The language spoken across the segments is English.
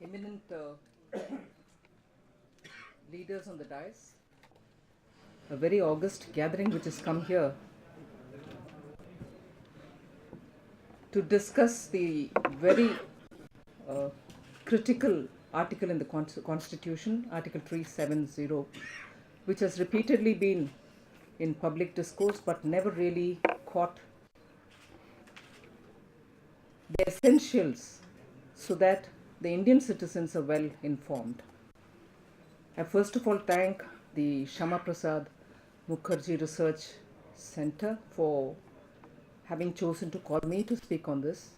eminent leaders on the dais, a very august gathering which has come here to discuss the very critical article in the Constitution, Article 370, which has repeatedly been in public discourse but never really caught the essentials so that the Indian citizens are well informed. I first of all thank the Syama Prasad Mookerjee Research Center for having chosen to call me to speak on this.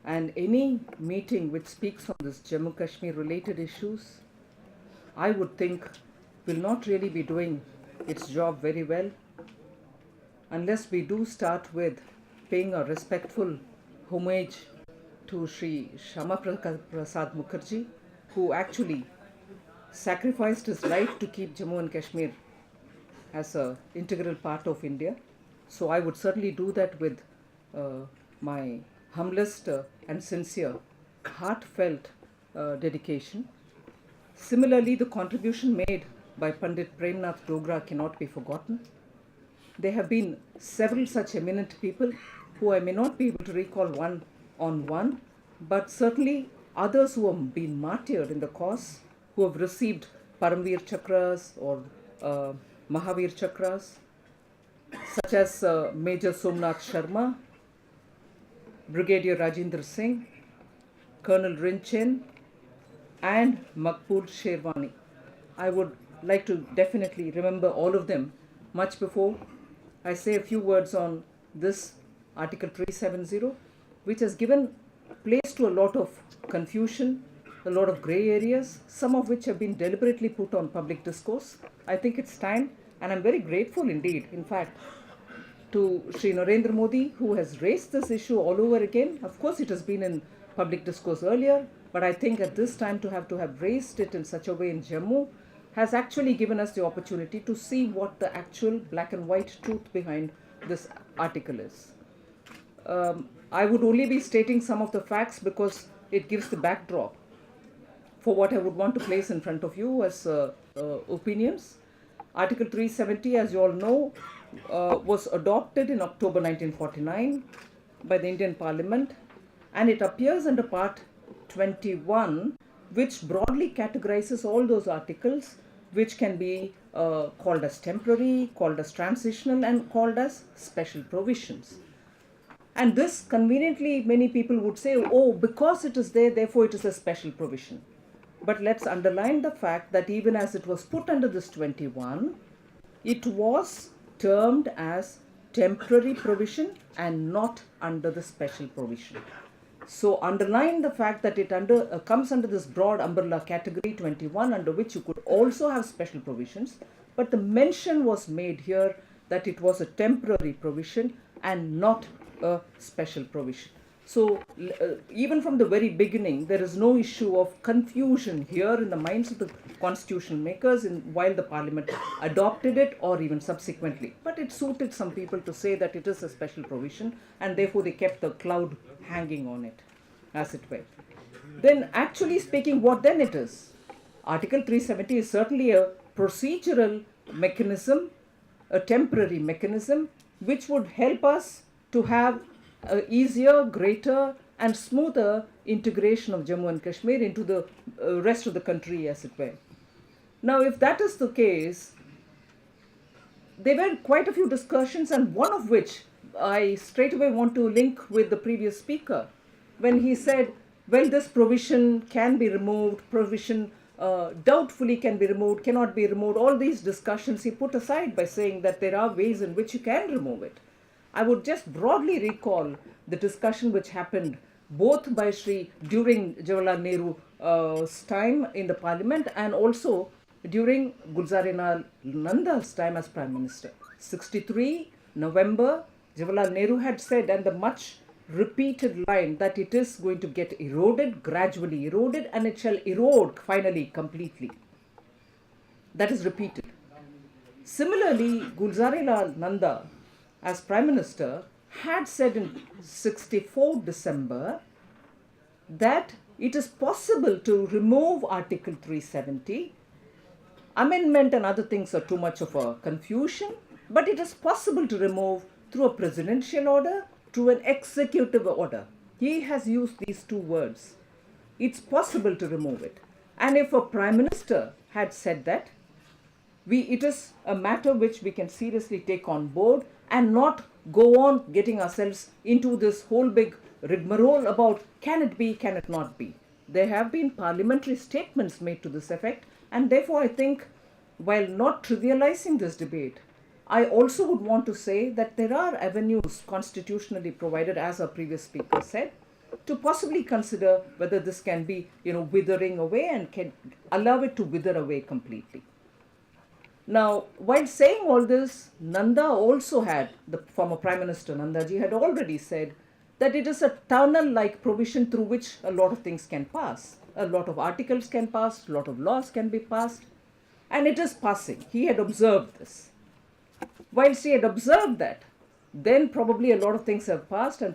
And any meeting which speaks on this Jammu Kashmir related issues, I would think will not really be doing its job very well unless we do start with paying a respectful homage to Sri Syama Prasad Mookerjee, who actually sacrificed his life to keep Jammu and Kashmir as an integral part of India. So I would certainly do that with my humblest and sincere, heartfelt dedication. Similarly, the contribution made by Pandit Premnath Dogra cannot be forgotten. There have been several such eminent people who I may not be able to recall one on one, but certainly others who have been martyred in the cause, who have received Paramveer Chakras or Mahavir Chakras, such as Major Somnath Sharma, Brigadier Rajendra Singh, Colonel Rinchen, and Makbul Sherwani. I would like to definitely remember all of them much before I say a few words on this Article 370, which has given place to a lot of confusion, a lot of grey areas, some of which have been deliberately put on public discourse. I think it's time, and I'm very grateful indeed, in fact, to Sri Narendra Modi, who has raised this issue all over again. Of course, it has been in public discourse earlier, but I think at this time to have raised it in such a way in Jammu has actually given us the opportunity to see what the actual black and white truth behind this article is. I would only be stating some of the facts because it gives the backdrop for what I would want to place in front of you as opinions. Article 370, as you all know, was adopted in October 1949 by the Indian Parliament, and it appears under Part 21, which broadly categorizes all those articles which can be called as temporary, called as transitional, and called as special provisions. And this conveniently, many people would say, oh, because it is there, therefore it is a special provision. But let's underline the fact that even as it was put under this 21, it was termed as temporary provision and not under the special provision. So underline the fact that it comes under this broad umbrella category 21, under which you could also have special provisions. But the mention was made here that it was a temporary provision and not a special provision. So even from the very beginning, there is no issue of confusion here in the minds of the constitution makers while the parliament adopted it or even subsequently. But it suited some people to say that it is a special provision, and therefore they kept the cloud hanging on it, as it were. Then actually speaking, what then it is? Article 370 is certainly a procedural mechanism, a temporary mechanism, which would help us to have easier, greater, and smoother integration of Jammu and Kashmir into the rest of the country, as it were. Now, if that is the case, there were quite a few discussions, and one of which I straight away want to link with the previous speaker, when he said, well, this provision can be removed, provision doubtfully can be removed, cannot be removed. All these discussions he put aside by saying that there are ways in which you can remove it. I would just broadly recall the discussion which happened both by during Jawaharlal Nehru's time in the parliament and also during Gulzar Nanda's time as Prime Minister. 63 November, Jawaharlal Nehru had said, and the much repeated line, that it is going to get eroded, gradually eroded, and it shall erode finally completely. That is repeated. Similarly, Gulzar Nanda, as Prime Minister, had said in 64 December that it is possible to remove Article 370. Amendment and other things are too much of a confusion, but it is possible to remove through a presidential order, through an executive order. He has used these two words. It's possible to remove it. And if a Prime Minister had said that, it is a matter which we can seriously take on board and not go on getting ourselves into this whole big rigmarole about can it be, can it not be. There have been parliamentary statements made to this effect, and therefore I think, while not trivializing this debate, I also would want to say that there are avenues constitutionally provided, as our previous speaker said, to possibly consider whether this can be, withering away and can allow it to wither away completely. Now, while saying all this, Nanda also had, the former Prime Minister Nandaji had already said that it is a tunnel-like provision through which a lot of things can pass. A lot of articles can pass, a lot of laws can be passed, and it is passing. He had observed this. Whilst he had observed that, then probably a lot of things have passed and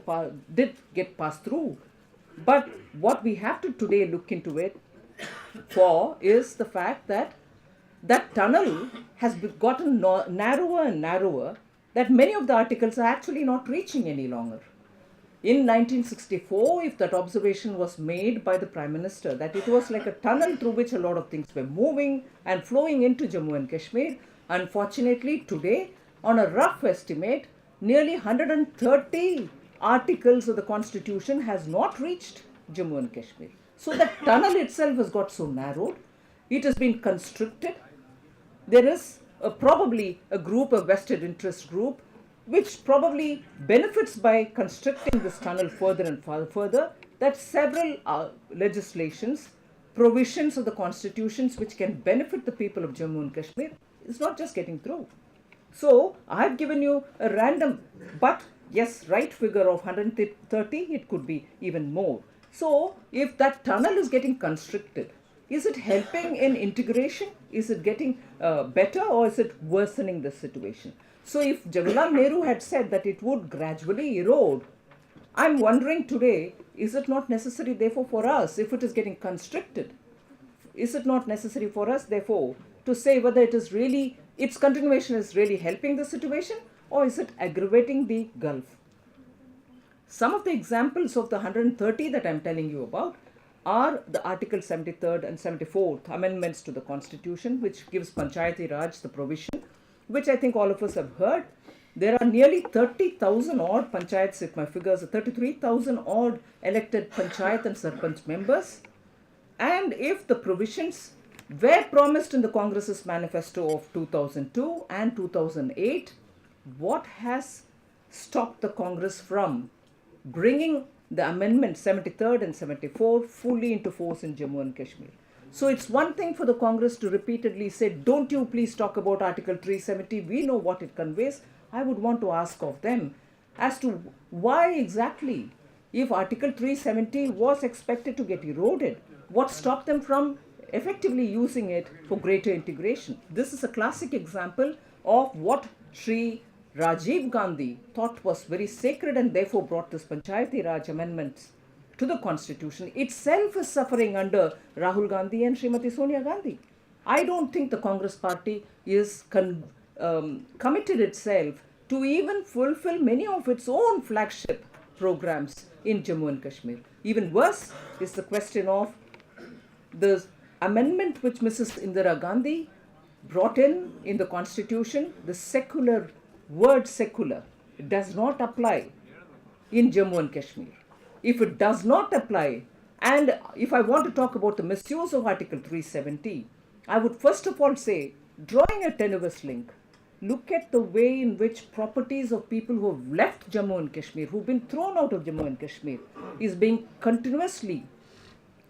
did get passed through. But what we have to today look into it for is the fact that that tunnel has gotten narrower and narrower, that many of the articles are actually not reaching any longer. In 1964, if that observation was made by the Prime Minister, that it was like a tunnel through which a lot of things were moving and flowing into Jammu and Kashmir, unfortunately today, on a rough estimate, nearly 130 articles of the Constitution has not reached Jammu and Kashmir. So the tunnel itself has got so narrowed, it has been constricted. There is probably a group, a vested interest group, which probably benefits by constricting this tunnel further and further, that several legislations, provisions of the constitutions which can benefit the people of Jammu and Kashmir is not just getting through. So I have given you a random, but yes, right figure of 130, it could be even more. So if that tunnel is getting constricted, is it helping in integration? Is it getting better, or is it worsening the situation? So if Jawaharlal Nehru had said that it would gradually erode, I'm wondering today, is it not necessary therefore for us, if it is getting constricted, is it not necessary for us therefore to say whether it is really, its continuation is really helping the situation, or is it aggravating the gulf? Some of the examples of the 130 that I'm telling you about are the Article 73rd and 74th amendments to the Constitution, which gives Panchayati Raj the provision, which I think all of us have heard. There are nearly 30,000 odd panchayats, if my figures are 33,000 odd elected panchayat and sarpanch members. And if the provisions were promised in the Congress's manifesto of 2002 and 2008, what has stopped the Congress from bringing the amendment 73rd and 74 fully into force in Jammu and Kashmir? So it's one thing for the Congress to repeatedly say, don't you please talk about Article 370, we know what it conveys. I would want to ask of them as to why exactly, if Article 370 was expected to get eroded, what stopped them from effectively using it for greater integration? This is a classic example of what Sri Rajiv Gandhi thought was very sacred and therefore brought this Panchayati Raj amendments to the Constitution, itself is suffering under Rahul Gandhi and Srimati Sonia Gandhi. I don't think the Congress party is committed itself to even fulfill many of its own flagship programs in Jammu and Kashmir. Even worse is the question of the amendment which Mrs. Indira Gandhi brought in the Constitution. The secular word secular, it does not apply in Jammu and Kashmir. If it does not apply, and if I want to talk about the misuse of Article 370, I would first of all say, drawing a tenuous link, look at the way in which properties of people who have left Jammu and Kashmir, who've been thrown out of Jammu and Kashmir, is being continuously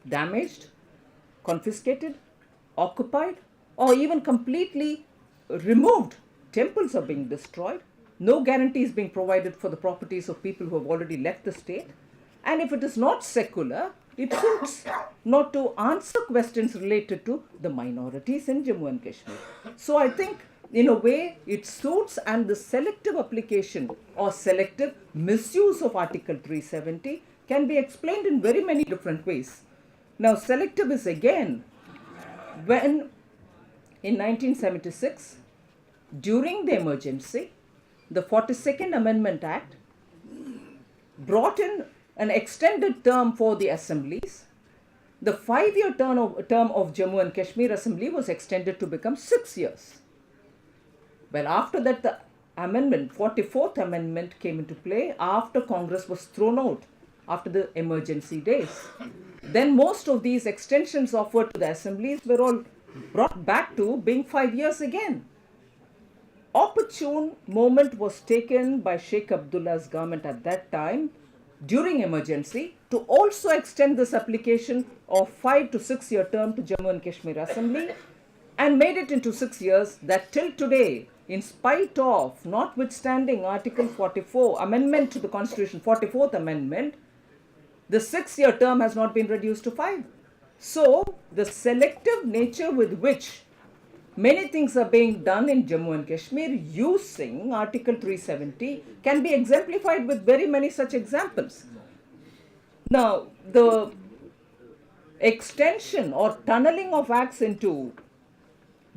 damaged, confiscated, occupied, or even completely removed. Temples are being destroyed. No guarantee is being provided for the properties of people who have already left the state. And if it is not secular, it suits not to answer questions related to the minorities in Jammu and Kashmir. So I think, in a way, it suits, and the selective application or selective misuse of Article 370 can be explained in very many different ways. Now, selective is again when in 1976, during the emergency, the 42nd Amendment Act brought in an extended term for the assemblies. The 5-year term of Jammu and Kashmir Assembly was extended to become 6 years. Well, after that, the 44th Amendment came into play after Congress was thrown out after the emergency days. Then most of these extensions offered to the assemblies were all brought back to being 5 years again. Opportune moment was taken by Sheikh Abdullah's government at that time during emergency to also extend this application of 5 to 6 year term to Jammu and Kashmir Assembly and made it into 6 years, that till today, in spite of, notwithstanding Article 44, Amendment to the Constitution, 44th Amendment, the 6-year term has not been reduced to 5. So, the selective nature with which many things are being done in Jammu and Kashmir using Article 370 can be exemplified with very many such examples. Now, the extension or tunneling of acts into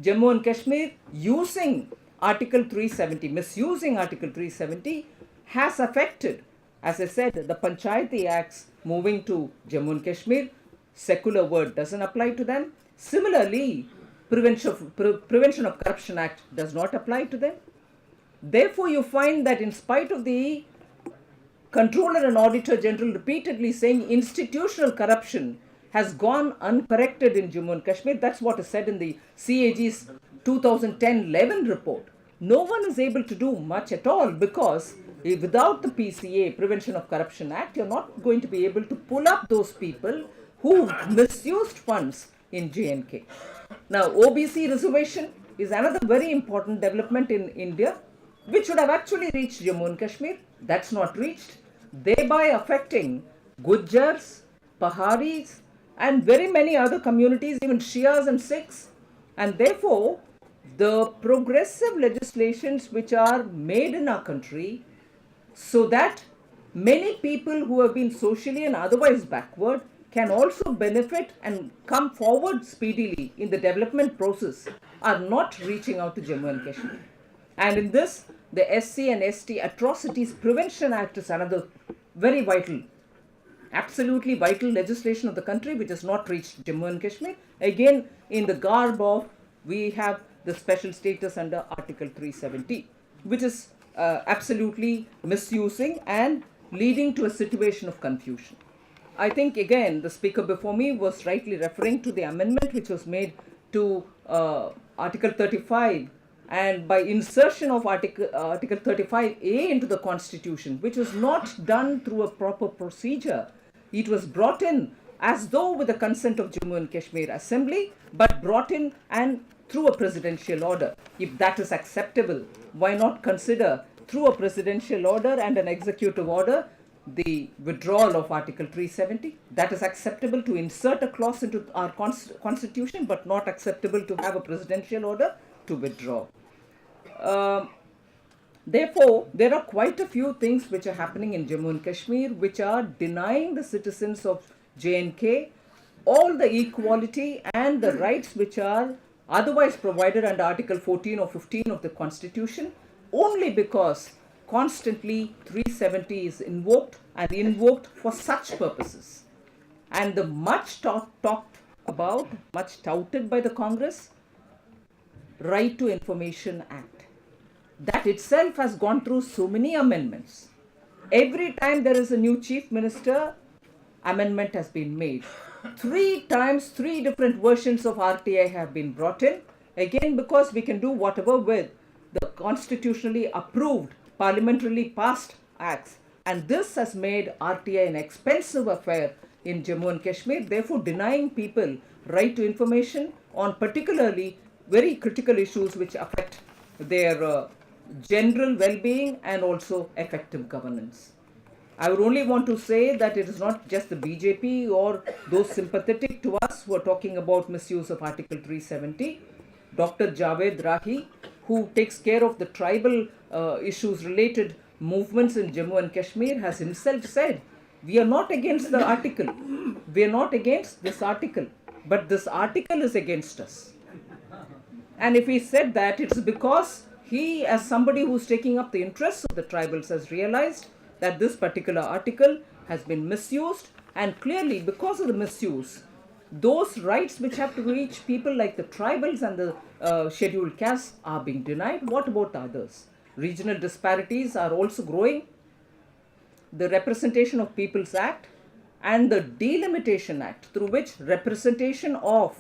Jammu and Kashmir using Article 370, misusing Article 370, has affected, as I said, the Panchayati Acts moving to Jammu and Kashmir. Secular word doesn't apply to them. Similarly, Prevention of Corruption Act does not apply to them. Therefore, you find that in spite of the Controller and Auditor General repeatedly saying institutional corruption has gone uncorrected in Jammu and Kashmir, that's what is said in the CAG's 2010-11 report. No one is able to do much at all because without the PCA, Prevention of Corruption Act, you're not going to be able to pull up those people who misused funds in J&K. Now, OBC reservation is another very important development in India, which should have actually reached Jammu and Kashmir. That's not reached, thereby affecting Gujars, Paharis, and very many other communities, even Shias and Sikhs. And therefore, the progressive legislations which are made in our country so that many people who have been socially and otherwise backward can also benefit and come forward speedily in the development process are not reaching out to Jammu and Kashmir. And in this, the SC and ST Atrocities Prevention Act is another very vital, absolutely vital legislation of the country which has not reached Jammu and Kashmir. Again, in the garb of, we have the special status under Article 370, which is absolutely misusing and leading to a situation of confusion. I think again the speaker before me was rightly referring to the amendment which was made to Article 35, and by insertion of Article 35A into the Constitution, which was not done through a proper procedure. It was brought in as though with the consent of Jammu and Kashmir Assembly, but brought in and through a presidential order. If that is acceptable, why not consider through a presidential order and an executive order the withdrawal of Article 370? That is acceptable to insert a clause into our constitution, but not acceptable to have a presidential order to withdraw. Therefore, there are quite a few things which are happening in Jammu and Kashmir which are denying the citizens of J&K all the equality and the rights which are otherwise provided under Article 14 or 15 of the Constitution, only because constantly 370 is invoked and invoked for such purposes. And the much talked about, much touted by the Congress, Right to Information Act, that itself has gone through so many amendments. Every time there is a new chief minister, amendment has been made. 3 times, 3 different versions of RTI have been brought in, again because we can do whatever with the constitutionally approved, parliamentarily passed acts. And this has made RTI an expensive affair in Jammu and Kashmir, therefore denying people right to information on particularly very critical issues which affect their general well-being and also effective governance. I would only want to say that it is not just the BJP or those sympathetic to us who are talking about misuse of Article 370. Dr. Javed Rahi, who takes care of the tribal issues related movements in Jammu and Kashmir, has himself said We are not against the article. We are not against this article. But this article is against us. And if he said that, it's because he, as somebody who's taking up the interests of the tribals, has realized that this particular article has been misused. And clearly, because of the misuse, those rights which have to reach people like the tribals and the scheduled castes are being denied. What about others? Regional disparities are also growing. The Representation of Peoples Act and the Delimitation Act, through which representation of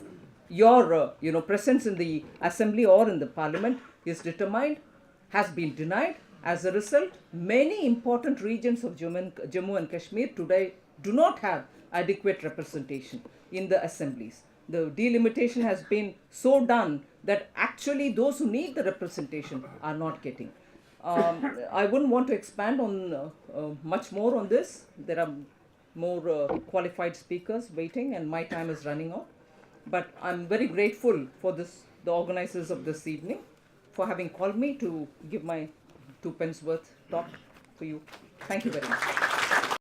your presence in the assembly or in the parliament is determined, has been denied. As a result, many important regions of Jammu and Kashmir today do not have adequate representation in the assemblies. The delimitation has been so done that actually those who need the representation are not getting. I wouldn't want to expand on much more on this. There are more qualified speakers waiting and my time is running out. But I'm very grateful for the organizers of this evening for having called me to give my 2 pence worth talk for you. Thank you very much.